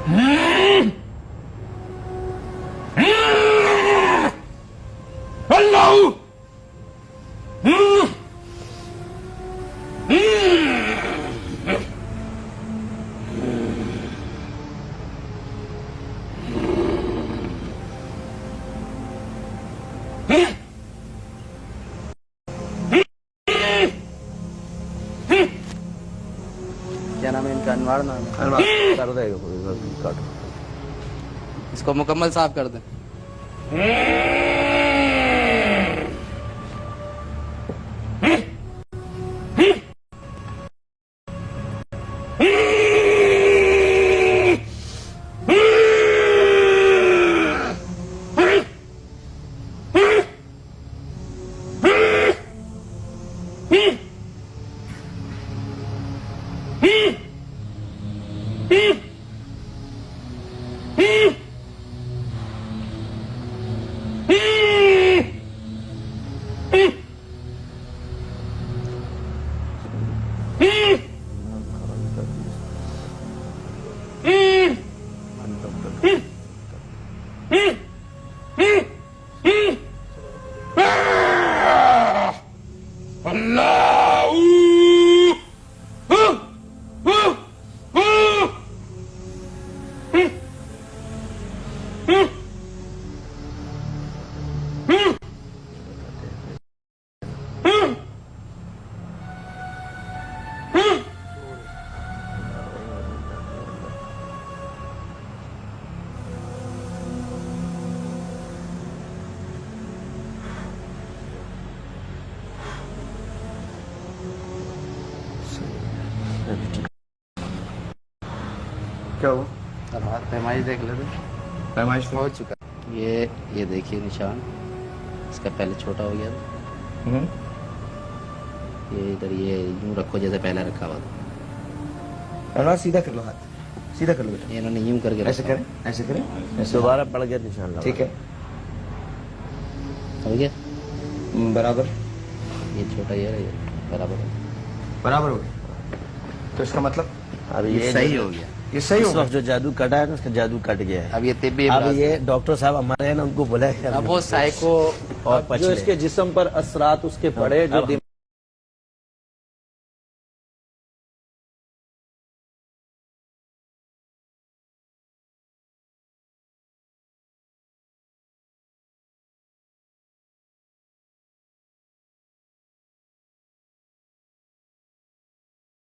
क्या नाम है इनका? अनवार नाम है। अनवार कर देगा, इसको मुकम्मल साफ कर दें। क्या हुआ? अब हाथ पैमाइश देख लेते। पैमाइश हो चुका। ये देखिए निशान, इसका पहले छोटा हो गया था। ये इधर ये यूं रखो जैसे पहले रखा हुआ था। अनवार सीधा कर लो, हाथ सीधा कर लो बेटा। इन्होंने यूं करके ऐसे रखा। करें, ऐसे करें, ऐसे। दोबारा बढ़ गया निशान लगा। ठीक है, हो गया बराबर ये छोटा, ये बराबर बराबर हो गया। तो इसका मतलब अब ये सही हो गया। ये सही इस होगा। वक्त जो जादू कटा है ना, उसका जादू कट गया है। अब ये तिब्बी अब इलाज- ये डॉक्टर साहब हमारे हैं ना, उनको बोला है अब वो साइको और जो पछले इसके जिस्म पर असरात उसके पड़े, जो